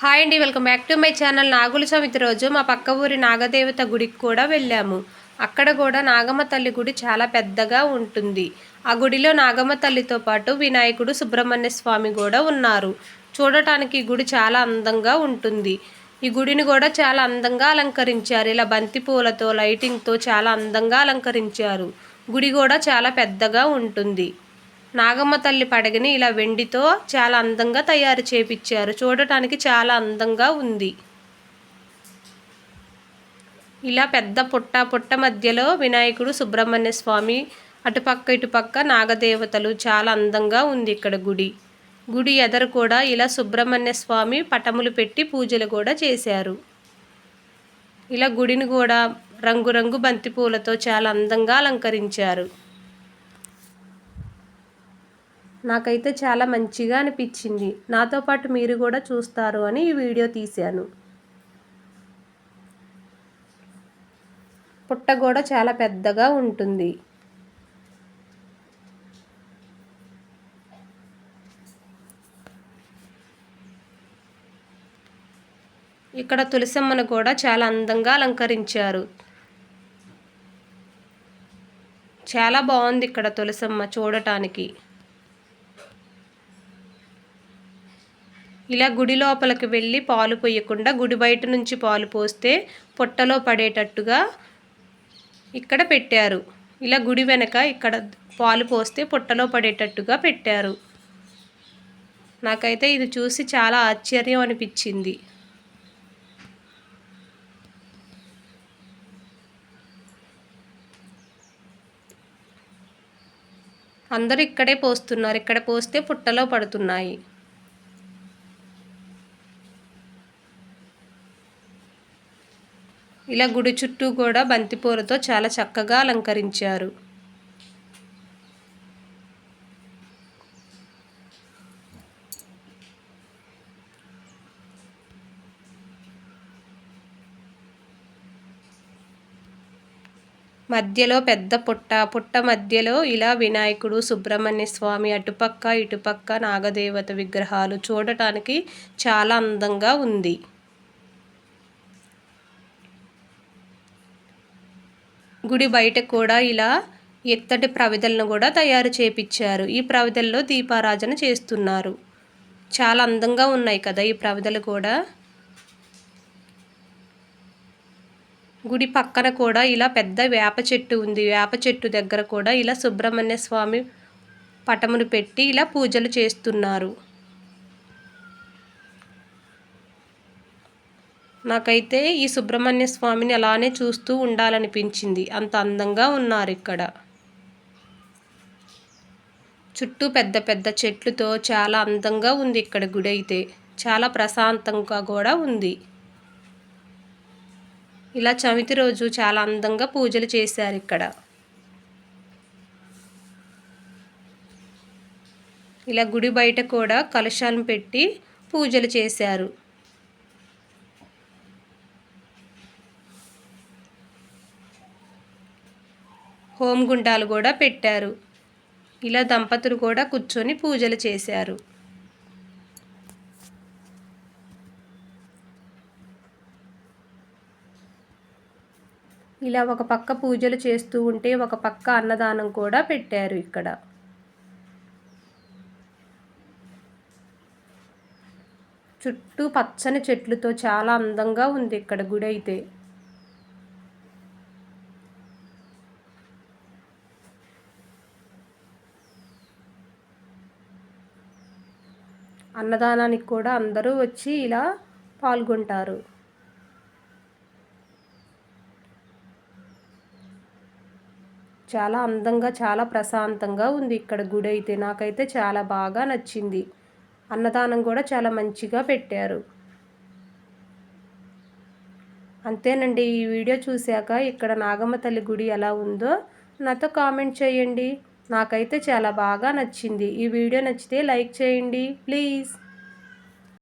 Hi అండి, welcome back to my channel. Nagula Chavithi రోజు మా పక్క ఊరి నాగదేవత గుడికి కూడా వెళ్ళాము. అక్కడ కూడా నాగమ్మ తల్లి గుడి చాలా పెద్దగా ఉంటుంది. ఆ గుడిలో నాగమ్మ తల్లితో పాటు వినాయకుడు, సుబ్రహ్మణ్య స్వామి కూడా ఉన్నారు. చూడటానికి ఈ గుడి చాలా అందంగా ఉంటుంది. ఈ గుడిని కూడా చాలా అందంగా అలంకరించారు. ఇలా బంతి పూలతో, లైటింగ్తో చాలా అందంగా అలంకరించారు. గుడి కూడా చాలా పెద్దగా ఉంటుంది. నాగమ్మ తల్లి పడగని ఇలా వెండితో చాలా అందంగా తయారు చేపించారు. చూడటానికి చాలా అందంగా ఉంది. ఇలా పెద్ద పుట్ట మధ్యలో వినాయకుడు, సుబ్రహ్మణ్య స్వామి, అటుపక్క ఇటుపక్క నాగదేవతలు, చాలా అందంగా ఉంది ఇక్కడ గుడి. గుడి ఎదరు కూడా ఇలా సుబ్రహ్మణ్య స్వామి పటములు పెట్టి పూజలు కూడా చేశారు. ఇలా గుడిని కూడా రంగురంగు బంతి పూలతో చాలా అందంగా అలంకరించారు. నాకైతే చాలా మంచిగా అనిపించింది. నాతో పాటు మీరు కూడా చూస్తారు అని ఈ వీడియో తీశాను. పుట్ట కూడా చాలా పెద్దగా ఉంటుంది. ఇక్కడ తులసమ్మను కూడా చాలా అందంగా అలంకరించారు. చాలా బాగుంది ఇక్కడ తులసమ్మ చూడటానికి. ఇలా గుడి లోపలికి వెళ్ళి పాలు పోయకుండా గుడి బయట నుంచి పాలు పోస్తే పొట్టలో పడేటట్టుగా ఇక్కడ పెట్టారు. ఇలా గుడి వెనక ఇక్కడ పాలు పోస్తే పొట్టలో పడేటట్టుగా పెట్టారు. నాకైతే ఇది చూసి చాలా ఆశ్చర్యం అనిపించింది. అందరూ ఇక్కడే పోస్తున్నారు. ఇక్కడ పోస్తే పుట్టలో పడుతున్నాయి. ఇలా గుడి చుట్టూ కూడా బంతిపూలతో చాలా చక్కగా అలంకరించారు. మధ్యలో పెద్ద పుట్ట మధ్యలో ఇలా వినాయకుడు, సుబ్రహ్మణ్య స్వామి, అటుపక్క ఇటుపక్క నాగదేవత విగ్రహాలు చూడటానికి చాలా అందంగా ఉంది. గుడి బయట కూడా ఇలా ఎత్తటి ప్రమిదలను కూడా తయారు చేపించారు. ఈ ప్రమిదల్లో దీపారాధన చేస్తున్నారు. చాలా అందంగా ఉన్నాయి కదా ఈ ప్రమిదలు కూడా. గుడి పక్కన కూడా ఇలా పెద్ద వేప చెట్టు ఉంది. వేప చెట్టు దగ్గర కూడా ఇలా సుబ్రహ్మణ్య స్వామి పటమును పెట్టి ఇలా పూజలు చేస్తున్నారు. నాకైతే ఈ సుబ్రహ్మణ్య స్వామిని అలానే చూస్తూ ఉండాలనిపించింది. అంత అందంగా ఉన్నారు ఇక్కడ. చుట్టూ పెద్ద పెద్ద చెట్లతో చాలా అందంగా ఉంది ఇక్కడ గుడి అయితే. చాలా ప్రశాంతంగా కూడా ఉంది. ఇలా చవితి రోజు చాలా అందంగా పూజలు చేశారు ఇక్కడ. ఇలా గుడి బయట కూడా కలశాలను పెట్టి పూజలు చేశారు. హోమగుండాలు కూడా పెట్టారు. ఇలా దంపతులు కూడా కూర్చొని పూజలు చేశారు. ఇలా ఒక పక్క పూజలు చేస్తూ ఉంటే ఒక పక్క అన్నదానం కూడా పెట్టారు ఇక్కడ. చుట్టూ పచ్చని చెట్లతో చాలా అందంగా ఉంది ఇక్కడ గుడి అయితే. అన్నదానానికి కూడా అందరూ వచ్చి ఇలా పాల్గొంటారు. చాలా అందంగా, చాలా ప్రశాంతంగా ఉంది ఇక్కడ గుడి అయితే. నాకైతే చాలా బాగా నచ్చింది. అన్నదానం కూడా చాలా మంచిగా పెట్టారు. అంతేనండి. ఈ వీడియో చూశాక ఇక్కడ నాగమ్మ తల్లి గుడి ఎలా ఉందో నాతో కామెంట్ చేయండి. నాకైతే చాలా బాగా నచ్చింది. ఈ వీడియో నచ్చితే లైక్ చేయండి ప్లీజ్.